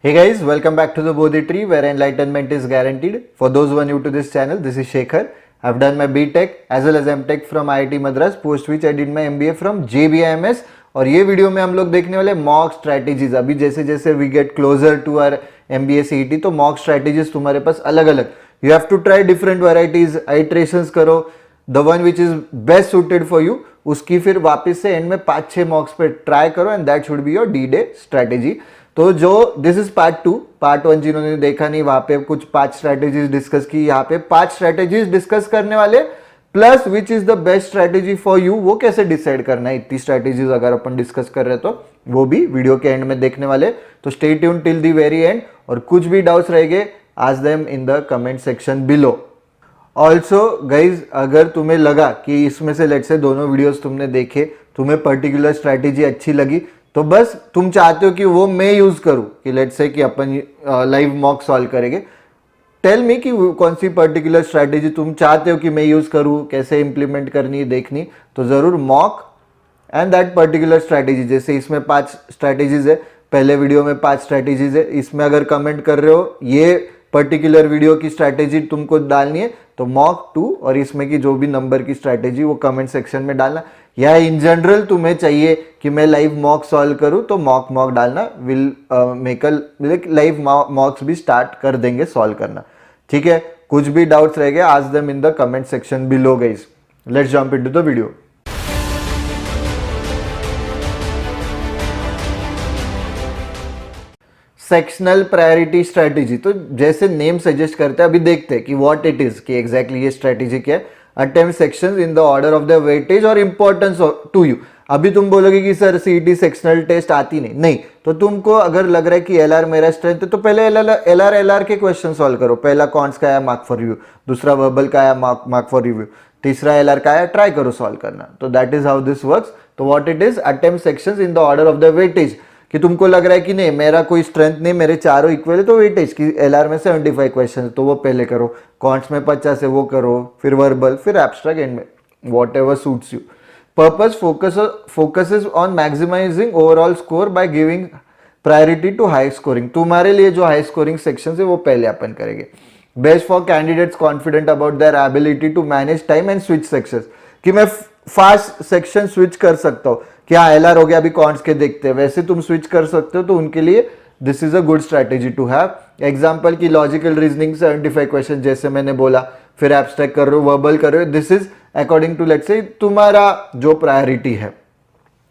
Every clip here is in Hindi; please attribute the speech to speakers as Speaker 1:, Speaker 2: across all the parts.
Speaker 1: Hey guys, welcome back to the Bodhi Tree where enlightenment is guaranteed. For those who are new to this channel, this is Shekhar. I've done my BTech as well as MTech from IIT Madras, post which I did my MBA from JBIMS. और ये वीडियो में हम लोग देखने वाले मॉक स्ट्रैटेजीज. अभी जैसे जैसे we get closer to our MBA CET तो मॉक स्ट्रैटेजीज तुम्हारे पास अलग अलग. You have to try different varieties, iterations करो, the one which is best suited for you उसकी फिर वापस से एंड में 5-6 मॉक्स पे ट्राई करो and that should be your D-Day strategy. तो जो दिस इज पार्ट 1 जिन्होंने देखा नहीं वहां पे कुछ 5 स्ट्रैटेजीज डिस्कस की, यहाँ पे 5 स्ट्रैटेजीज डिस्कस करने वाले plus which is the best strategy for you. वो कैसे डिसाइड करना है, इतनी स्ट्रैटेजीज अगर अपन डिस्कस कर रहे तो वो भी वीडियो के एंड में देखने वाले. तो stay tune till the very and और कुछ भी डाउट्स रहेंगे ask them in the comment section below. Also guys अगर तुम्हें लगा कि इसमें से लेट से दोनों वीडियोस तुमने देखे, तुम्हें पर्टिकुलर स्ट्रैटेजी अच्छी लगी तो बस तुम चाहते हो कि वो मैं यूज करूं कि लेट से कि अपन लाइव मॉक सॉल्व करेंगे. टेल मी कि कौन सी पर्टिकुलर स्ट्रैटेजी तुम चाहते हो कि मैं यूज करूं, कैसे इंप्लीमेंट करनी है देखनी, तो जरूर mock and that particular strategy. जैसे इसमें 5 स्ट्रैटेजीज है, पहले वीडियो में 5 स्ट्रैटेजीज है, इसमें अगर कमेंट कर रहे हो ये पर्टिकुलर वीडियो की स्ट्रैटेजी तुमको डालनी है तो मॉक 2 और इसमें की जो भी नंबर की स्ट्रैटेजी वो कमेंट सेक्शन में डालना. या इन जनरल तुम्हें चाहिए कि मैं लाइव मॉक सॉल्व करूं तो मॉक डालना. विल मेक लाइव मॉक्स भी स्टार्ट कर देंगे सॉल्व करना. ठीक है, कुछ भी डाउट्स रह गए ask them in the comment section below guys. Let's jump into the video. Sectional priority strategy, तो जैसे नेम सजेस्ट करते हैं, अभी देखते हैं कि व्हाट इट इज, कि एग्जैक्टली ये स्ट्रैटेजी क्या है. Attempt sections in the order of the weightage और इंपॉर्टेंस टू यू. अभी तुम बोलोगे कि सर सीईटी सेक्शनल टेस्ट आती नहीं, तो तुमको अगर लग रहा है कि एलआर मेरा स्ट्रेंथ है तो पहले एलआर के क्वेश्चन सॉल्व करो. पहला कॉन्ट्स का आया मार्क फॉर रिव्यू, दूसरा वर्बल का आया मार्क फॉर रिव्यू, तीसरा एलआर का आया ट्राई करो सॉल्व करना. तो that is how this works. तो what it is, attempt sections in the order of the weightage, कि तुमको लग रहा है कि नहीं मेरा कोई स्ट्रेंथ नहीं, मेरे चारों इक्वल है, तो वेटेज की एलआर में 75 क्वेश्चन तो वो पहले करो, कॉन्ट्स में 50 है वो करो, फिर वर्बल, फिर एब्स्ट्रैक्ट एंड में whatever suits you. Purpose focuses on maximising overall score by giving priority to high scoring. तुम्हारे लिए जो हाई स्कोरिंग सेक्शन है वो पहले अपन करेंगे. Best for candidates confident about their ability to manage time and switch section, कि मैं फास्ट सेक्शन स्विच कर सकता हूँ. क्या एलआर हो गया, अभी कॉन्ट्स के देखते हैं, वैसे तुम स्विच कर सकते हो, तो उनके लिए this is a good strategy to have. Example की लॉजिकल रीजनिंग 75 क्वेश्चन जैसे मैंने बोला, फिर एब्स्ट्रैक्ट कर रहे हो, वर्बल कर रहे हो, this is according to let's से तुम्हारा जो प्रायोरिटी है.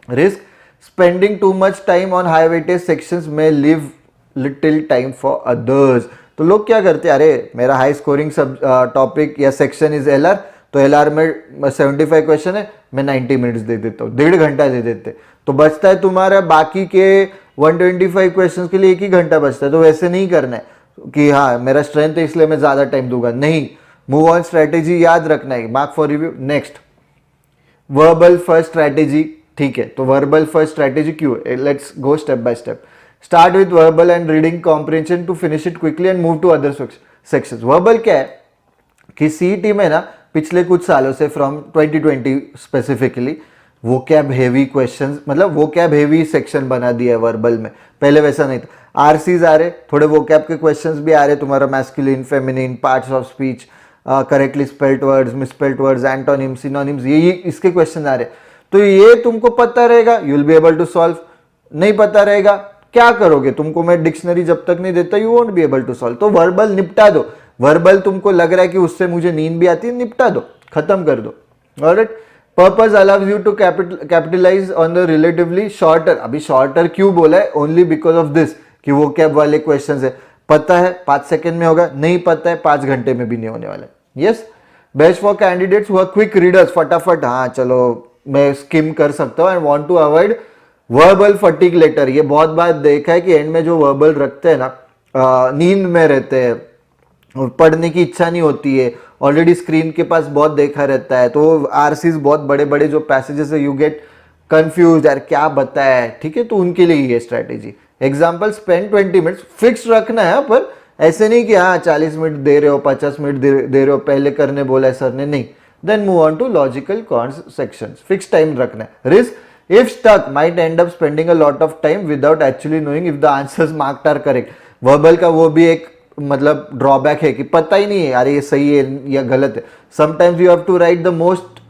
Speaker 1: Risk spending too much time on high weightage sections में leave little time for others. तो लोग क्या करते हैं, अरे मेरा हाई स्कोरिंग सब टॉपिक या सेक्शन इज एलआर, तो एलआर में 75 क्वेश्चन है, मैं 90 मिनट्स दे देता हूँ, 1.5 घंटा दे देते, तो बचता है तुम्हारा बाकी के 125 क्वेश्चंस के लिए 1 ही घंटा बचता है. तो वैसे नहीं करना है कि हाँ मेरा स्ट्रेंथ है इसलिए मैं ज्यादा टाइम दूंगा, नहीं. मूव ऑन स्ट्रैटेजी याद रखना है, mark for review. Next verbal first strategy. ठीक है, तो वर्बल फर्स्ट स्ट्रैटेजी क्यों, let's go step by step. Start with verbal and reading comprehension to finish it quickly and move to other sections. Verbal क्या है कि सीईटी में ना पिछले कुछ सालों से from 2020 specifically vocab heavy questions, मतलब वोकैब हेवी सेक्शन बना दिया है वर्बल में. पहले वैसा नहीं था. आरसीज आ रहे, थोड़े वोकैब के क्वेश्चंस भी आ रहे, तुम्हारा masculine, feminine, parts of speech, correctly spelled words, misspelled words, antonyms, synonyms, ये इसके क्वेश्चन आ रहे. तो ये तुमको पता रहेगा, you will be able to solve. नहीं पता रहेगा क्या करोगे, तुमको मैं डिक्शनरी जब तक नहीं देता you won't be able to solve. तो वर्बल निपटा दो. वर्बल तुमको लग रहा है कि उससे मुझे नींद भी आती है, निपटा दो, खत्म कर दो. Alright. Purpose allows you to capitalise on the relatively shorter. अभी शॉर्टर क्यों बोला है, ओनली बिकॉज ऑफ दिस कि वो कैब वाले क्वेश्चंस है. पता है 5 सेकंड में होगा, नहीं पता है 5 घंटे में भी नहीं होने वाला. Yes. Best for candidates who are quick readers, फटाफट हाँ चलो मैं स्किम कर सकता हूँ and want to avoid verbal fatigue later. ये बहुत बार देखा है कि एंड में जो वर्बल रखते हैं ना, नींद में रहते हैं और पढ़ने की इच्छा नहीं होती है, ऑलरेडी स्क्रीन के पास बहुत देखा रहता है, तो आरसीज बहुत बड़े बड़े जो पैसेजेस है यू गेट कंफ्यूज, यार क्या बताया है. ठीक है, तो उनके लिए ये strategy. Example spend 20 minutes, fix रखना है, पर ऐसे नहीं कि हाँ 40 मिनट दे रहे हो, 50 मिनट दे रहे हो, पहले करने बोला है सर ने, नहीं. Then move on to logical cons sections. Fix time रखना है. Risk If stuck, might end up spending a lot of time without actually knowing if the answers marked are correct. Verbal का वो भी एक मतलब ड्रॉबैक है कि पता ही नहीं है अरे ये सही है या गलत है. Sometimes you have to write the most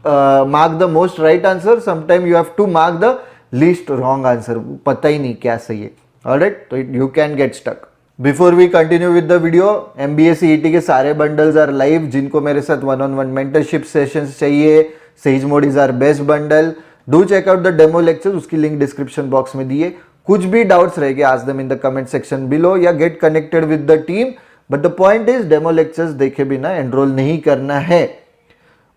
Speaker 1: mark the most right answer. Sometimes you have to mark the least wrong answer. पता ही नहीं क्या सही है. Alright, तो you can get stuck. Before we continue with the video, MBA CET के सारे bundles are live. जिनको मेरे साथ one-on-one mentorship sessions चाहिए, Sage Mode is our best bundle. Do check out the demo lectures, उसकी लिंक डिस्क्रिप्शन बॉक्स में दिए. कुछ भी डाउट्स रहेंगे ask them in the comment section below या get connected with the team. But the point is demo lectures देखे बिना एनरोल नहीं करना है.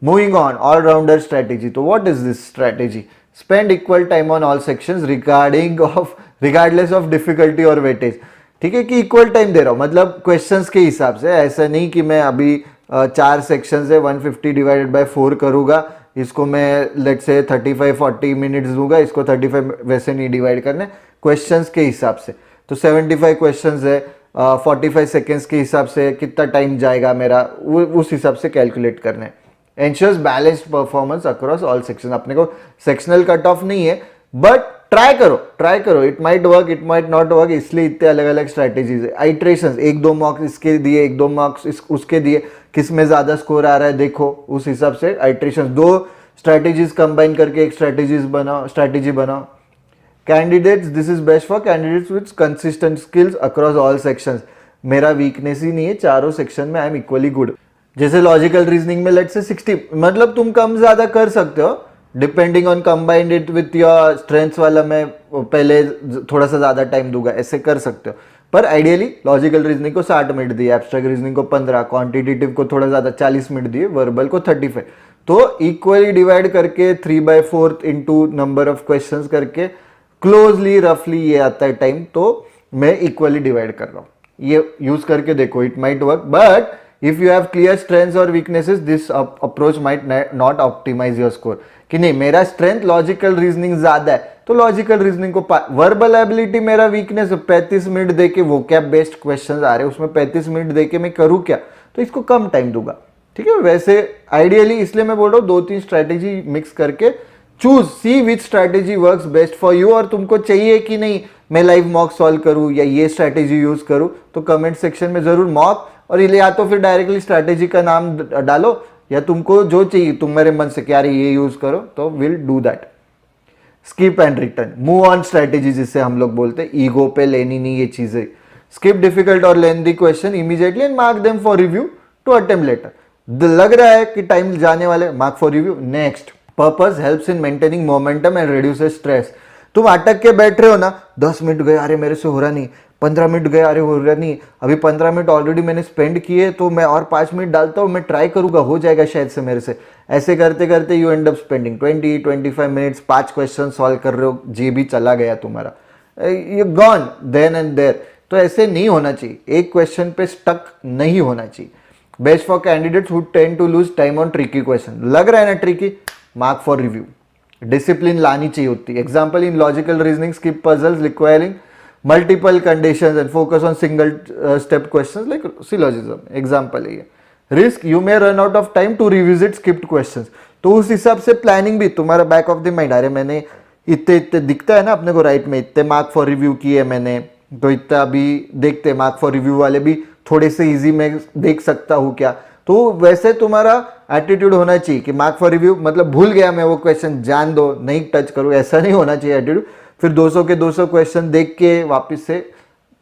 Speaker 1: Moving on, all-rounder strategy. तो what is this strategy? Spend equal time on all sections regardless of difficulty और weightage. ठीक है कि इक्वल टाइम दे रहा हूँ मतलब क्वेश्चंस के हिसाब से. ऐसा नहीं कि मैं अभी 4 सेक्शंस है 150 डिवाइडेड बाय 4 करूँगा, इसको मैं लेट्स से 35-40 मिनट्स दूंगा, इसको 35 वैसे नहीं डिवाइड करने, क्वेश्चंस के हिसाब से. तो 75 क्वेश्चंस है, 45 सेकेंड्स के हिसाब से कितना टाइम जाएगा मेरा, उस हिसाब से कैलकुलेट करना है. Ensures balanced performance across all section. अपने को सेक्शनल कट ऑफ नहीं है बट ट्राई करो. It might work, it might not work, इसलिए इतने अलग अलग स्ट्रैटेजीज है. आइट्रेशंस, 1-2 मार्क्स इसके दिए, 1-2 मार्क्स उसके दिए, किस में ज्यादा स्कोर आ रहा है देखो, उस हिसाब से आइट्रेशंस. 2 स्ट्रैटेजीज कंबाइन करके एक स्ट्रैटेजी बनाओ. Candidates, this is best for candidates with consistent skills across all sections. मेरा वीकनेस ही नहीं है, चारों सेक्शन में आई एम इक्वली गुड. जैसे लॉजिकल रीजनिंग में लेट्स से 60, मतलब तुम कम ज्यादा कर सकते हो depending on combined it with your strengths वाला मैं पहले थोड़ा सा ज्यादा टाइम दूंगा, ऐसे कर सकते हो. पर आइडियली लॉजिकल रीजनिंग को 60 मिनट दिए, एब्स्ट्रैक्ट रीजनिंग को 15, क्वांटिटेटिव को थोड़ा ज्यादा 40 मिनट दिए, वर्बल को 35. तो इक्वली डिवाइड करके 3/4 इंटू नंबर ऑफ क्वेश्चंस करके क्लोजली रफली ये आता है टाइम. तो मैं इक्वली डिवाइड कर रहा हूँ, ये यूज करके देखो, it might work. But if you have clear strengths or weaknesses, this approach might not optimize your score. कि नहीं मेरा स्ट्रेंथ लॉजिकल रीजनिंग ज्यादा है तो लॉजिकल रीजनिंग को, वर्बल एबिलिटी मेरा वीकनेस है, 35 मिनट देके वो क्या बेस्ट क्वेश्चंस आ रहे हैं उसमें 35 मिनट देके मैं करूँ क्या, तो इसको कम टाइम दूंगा. ठीक है, वैसे आइडियली इसलिए मैं बोल रहा हूँ 2-3 स्ट्रैटेजी मिक्स करके choose, see which strategy works best for you. और तुमको चाहिए कि नहीं मैं लाइव मॉक सॉल्व करूँ या ये स्ट्रैटेजी यूज करूँ, तो कमेंट सेक्शन में जरूर मॉक और या तो फिर डायरेक्टली स्ट्रैटेजी का नाम डालो, या तुमको जो चाहिए तुम्हारे मन से क्या ये यूज करो, तो will do that. Skip and return, move on strategy जिससे हम लोग बोलते हैं, ईगो पे लेनी नहीं ये चीजें. स्किप डिफिकल्ट और lengthy question immediately and mark them for review to attempt later. लग रहा है कि टाइम जाने वाले, mark for review. Next, purpose helps in maintaining momentum and reduces stress. तुम अटक के बैठ रहे हो ना, 10 मिनट गए अरे मेरे से हो रहा नहीं, 15 मिनट गए अरे हो रहा नहीं, अभी 15 मिनट ऑलरेडी मैंने स्पेंड किए तो मैं और 5 मिनट डालता हूँ, मैं ट्राई करूंगा हो जाएगा शायद से मेरे से. ऐसे करते करते you end up spending 20-25 minutes, 5 question solve कर रहे हो, जी भी चला गया तुम्हारा, you gone then and there. तो ऐसे नहीं होना चाहिए, एक क्वेश्चन पे स्टक नहीं होना चाहिए. Best for candidates who tend to lose time on tricky question. लग रहा है ना tricky, mark for review. Discipline लानी चाहिए होती है. Example in logical reasoning, skip puzzles requiring multiple conditions and focus on single step questions like syllogism. Example है ये. Risk, you may run out of time to revisit skipped questions. तो उस हिसाब से प्लानिंग भी तुम्हारा बैक ऑफ द माइंड, अरे मैंने इतने दिखता है ना अपने को राइट में, इतने मार्क फॉर रिव्यू किए मैंने, तो इतना अभी देखते मार्क फॉर रिव्यू वाले भी थोड़े से इजी में देख सकता हूँ क्या. तो वैसे तुम्हारा एटीट्यूड होना चाहिए कि मार्क फॉर रिव्यू मतलब भूल गया मैं वो क्वेश्चन, जान दो नहीं टच करूँ, ऐसा नहीं होना चाहिए एटीट्यूड. फिर 200 के 200 क्वेश्चन देख के वापस से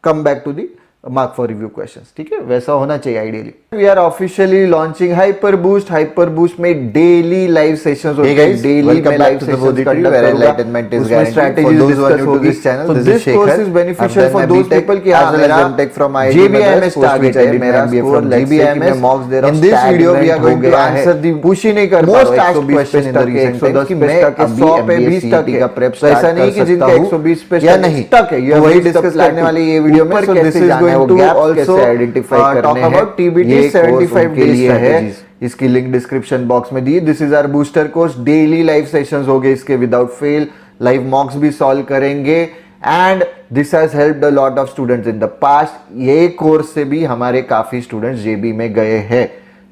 Speaker 1: come back to the mark for review questions. ठीक है, वैसा होना चाहिए ideally. We are officially launching hyper boost में डेली लाइव सेशंस होते हैं. डेली में live sessions conduct enlightenment is guaranteed for those who are new to this channel. This course is beneficial for those people की हां मेरा एमटेक फ्रॉम जीबीआईएमएस टारगेट है, मेरा स्कोर जीबीआईएमएस में मॉक्स दे रहा हूं. In this video we are going to answer the push ही नहीं कर पा रहा 120 question in the recent times कि मैं अभी 100 पे 20 तक का प्रेप स्टार्ट ऐसा नहीं कि जिनका 120 पे या नहीं तक है, ये वही डिस्कस करने वाले ये वीडियो में. So this is going to also identify करने हैं. TBT 75 डेज का है, इसकी लिंक डिस्क्रिप्शन बॉक्स में दी. This is our booster course, daily live sessions हो गए इसके विदाउट फेल, लाइव मॉक्स भी सॉल्व करेंगे and this has helped a lot of students in the past. ये कोर्स से भी हमारे काफी स्टूडेंट्स जेबी में गए हैं.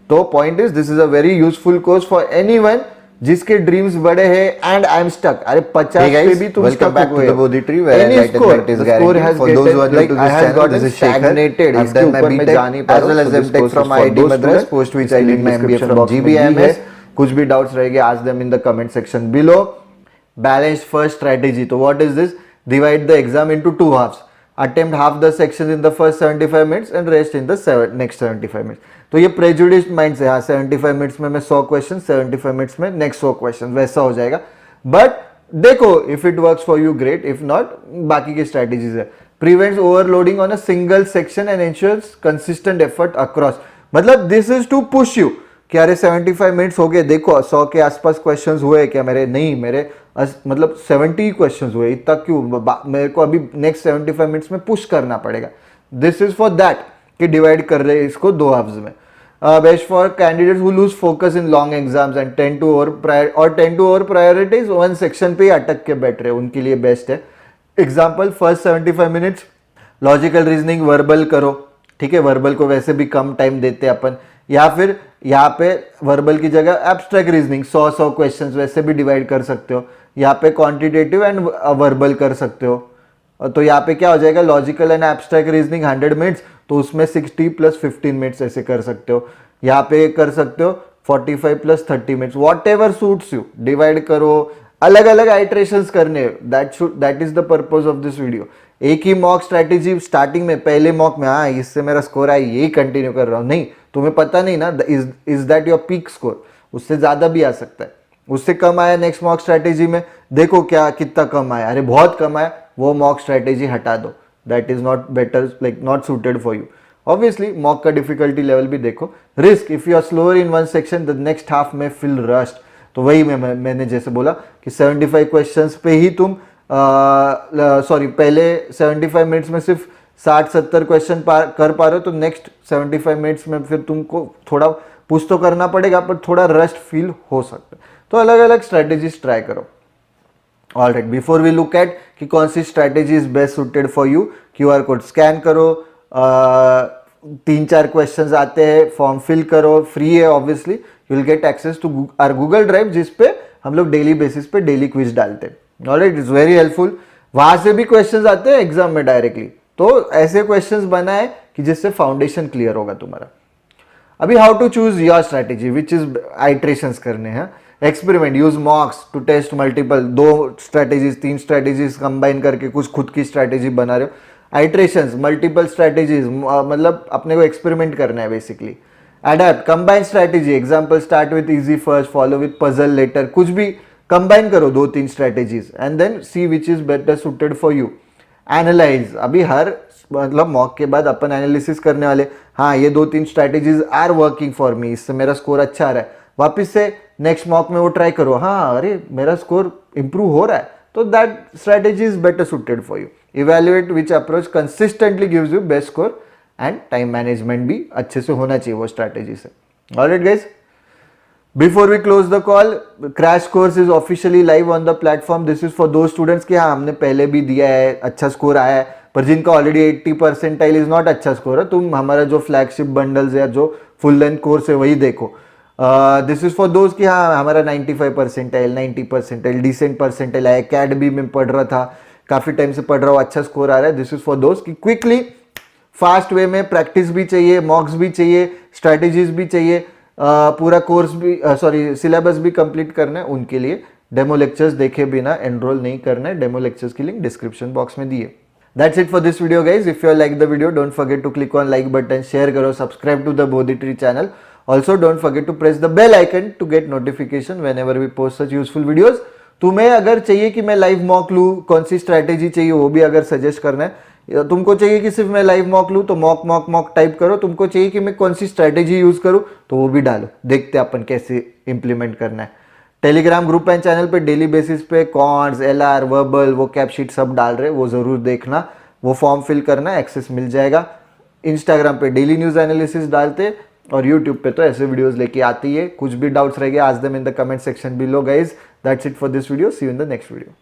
Speaker 1: तो point is this is a very useful course for anyone जिसके ड्रीम्स बड़े हैं एंड आई एम स्टक. अरे 50 पे भी तुम
Speaker 2: welcome back to the Bodhi Tree where
Speaker 1: Any
Speaker 2: light and
Speaker 1: score,
Speaker 2: light is
Speaker 1: the score
Speaker 2: guaranteed.
Speaker 1: has
Speaker 2: For those who are new
Speaker 1: like
Speaker 2: to
Speaker 1: I
Speaker 2: this
Speaker 1: has
Speaker 2: channel,
Speaker 1: gotten
Speaker 2: this is Shekhar.
Speaker 1: stagnated.
Speaker 2: I've
Speaker 1: इसके
Speaker 2: done my
Speaker 1: ऊपर मैं जा नहीं
Speaker 2: BTech
Speaker 1: पा
Speaker 2: as
Speaker 1: रहा
Speaker 2: well
Speaker 1: हूँ.
Speaker 2: as
Speaker 1: So this
Speaker 2: MTech
Speaker 1: course
Speaker 2: from
Speaker 1: is for
Speaker 2: IIT
Speaker 1: those
Speaker 2: Madras,
Speaker 1: students.
Speaker 2: post which
Speaker 1: इसके
Speaker 2: I
Speaker 1: link
Speaker 2: did my MBA
Speaker 1: description
Speaker 2: from
Speaker 1: box में दी
Speaker 2: GBIMS.
Speaker 1: है. कुछ भी doubts रहेंगे, ask them in the comment section below. Balanced first strategy. So what is this? Divide the exam into two halves. Attempt half the sections in the first 75 minutes and rest in the next 75 minutes. तो ये प्रेजुडिस्ड माइंड से, हाँ 75 मिनट्स में मैं 100 क्वेश्चन, 75 मिनट्स में नेक्स्ट 100 क्वेश्चन, वैसा हो जाएगा. बट देखो, if it works for you great, if not बाकी की स्ट्रैटेजीज है. Prevents overloading on a single section and ensures consistent effort across. मतलब this is to push you कि अरे 75 मिनट्स हो गए, देखो 100 के आसपास क्वेश्चंस हुए क्या मेरे, नहीं मेरे मतलब 70 क्वेश्चंस हुए, इतना क्यों, मेरे को अभी नेक्स्ट 75 मिनट्स में पुश करना पड़ेगा. दिस इज फॉर दैट कि डिवाइड कर रहे हैं इसको दो हाफ्स में. Best for candidates who lose focus in long exams and tend to over prioritise one section पे ही अटक के बैठ रहे, उनके लिए बेस्ट है. Example, first 75 minutes logical reasoning verbal करो, ठीक है, वर्बल को वैसे भी कम टाइम देते हैं अपन, या फिर यहाँ पे वर्बल की जगह एब्स्ट्रैक्ट रीजनिंग 100 क्वेश्चंस वैसे भी डिवाइड कर सकते हो. यहाँ पे क्वांटिटेटिव एंड वर्बल कर सकते हो. तो यहाँ पे क्या हो जाएगा, logical and abstract reasoning 100 minutes, तो उसमें 60 + 15 मिनट्स ऐसे कर सकते हो. यहाँ पे कर सकते हो 45 + 30 minutes, what ever suits you, divide करो, अलग अलग आइट्रेशंस करने. That is the purpose of this video. एक ही मॉक स्ट्रैटेजी स्टार्टिंग में, पहले मॉक में, हाँ इससे मेरा स्कोर आया, यही कंटिन्यू कर रहा हूँ, नहीं, तुम्हें पता नहीं ना, is that your peak score, उससे ज्यादा भी आ सकता है. उससे कम आया नेक्स्ट मॉक स्ट्रैटेजी में, देखो क्या कितना कम आया, अरे बहुत कम आया, वो मॉक स्ट्रैटेजी हटा दो, that is not better, like not suited for you. Obviously mock का डिफिकल्टी लेवल भी देखो. Risk, if you are slower in one section the next half में फील रश्ड. तो वही मैंने जैसे बोला कि 75 क्वेश्चंस पे ही तुम पहले 75 मिनट्स में सिर्फ 60-70 क्वेश्चन कर पा रहे हो, तो नेक्स्ट 75 मिनट्स में फिर तुमको थोड़ा पुश तो करना पड़ेगा, पर थोड़ा रस्ट फील हो सकता है. तो अलग अलग स्ट्रैटेजीज ट्राई करो. Alright, before we look at कि कौन सी strategy is best suited for you, QR code scan करो, 3-4 क्वेश्चंस आते हैं, फॉर्म फिल करो, फ्री है obviously, you will get access to our Google drive, जिस पे हम लोग डेली बेसिस पे डेली क्विज डालते हैं. Alright, it's very helpful. वहां से भी क्वेश्चंस आते हैं एग्जाम में डायरेक्टली, तो ऐसे क्वेश्चंस बनाए कि जिससे फाउंडेशन क्लियर होगा तुम्हारा. अभी how to choose your strategy, which is iterations करने हैं. Experiment, use mocks to test multiple, 2 strategies 3 strategies combine करके कुछ खुद की स्ट्रैटेजी बना रहे हो. आइट्रेशंस, मल्टीपल स्ट्रैटेजीज, मतलब अपने को एक्सपेरिमेंट करना है basically. Adapt, combine strategy, example start with easy first, follow with puzzle later, कुछ भी कंबाइन करो 2-3 strategies and then see which is better suited for you. Analyse, अभी हर मतलब मॉक के बाद अपन एनालिसिस करने वाले, हाँ ये 2-3 strategies are working for me, इससे मेरा स्कोर अच्छा आ रहा है, वापस से नेक्स्ट मॉक में वो ट्राई करो, हाँ अरे मेरा स्कोर इंप्रूव हो रहा है, तो that strategy is better suited for you. Evaluate which approach consistently gives you best score, and time management भी अच्छे से होना चाहिए वो स्ट्रैटेजी से. Alright guys, before we close the call, crash course is officially live on the platform. This is for those students कि हाँ हमने पहले भी दिया है, अच्छा स्कोर आया है, पर जिनका ऑलरेडी 80 परसेंटाइल इज नॉट अच्छा स्कोर है, तुम हमारा जो फ्लैगशिप बंडल्स या जो फुल लेंथ कोर्स है वही देखो. दिस इज फॉर दोस्त कि हाँ हमारा 95 परसेंटाइल 90 परसेंटाइल डिसेंट परसेंटाइल है, अकेडमी में पढ़ रहा था, काफी टाइम से पढ़ रहा हूँ, अच्छा स्कोर आ रहा है. दिस इज फॉर दोस्त कि क्विकली फास्ट वे में प्रैक्टिस भी चाहिए, मॉक्स भी चाहिए, स्ट्रैटेजीज भी चाहिए, पूरा कोर्स भी सिलेबस भी कंप्लीट करना है, उनके लिए डेमो लेक्चर्स देखे बिना एनरोल नहीं करना है. डेमो लेक्चर्स की लिंक डिस्क्रिप्शन बॉक्स में दी है. That's it for this video guys. If you like the video, don't forget to click on like button, share करो, subscribe to the Bodhi Tree channel. Also don't forget to press the bell icon to get notification whenever we post such useful videos. तुम्हें अगर चाहिए कि मैं लाइव मॉक लूँ, कौन सी स्ट्रैटेजी चाहिए वो भी अगर सजेस्ट करना है, तुमको चाहिए कि सिर्फ मैं लाइव मॉक लूँ तो मॉक मॉक मॉक टाइप करो, तुमको चाहिए कि मैं कौन सी स्ट्रैटेजी यूज करूँ तो वो भी डालो, देखते अपन कैसे इंप्लीमेंट करना है. टेलीग्राम ग्रुप एंड चैनल पे डेली बेसिस पे कॉन्ट्स, LR, वर्बल, वो कैप शीट सब डाल रहे, वो जरूर देखना, वो फॉर्म फिल करना, एक्सेस मिल जाएगा. इंस्टाग्राम पे डेली न्यूज एनालिसिस डालते, और यूट्यूब पे तो ऐसे वीडियोस लेके आती है. कुछ भी डाउट्स रह गए, ask them in the comment section below guys. That's it for this video, see you in the next video.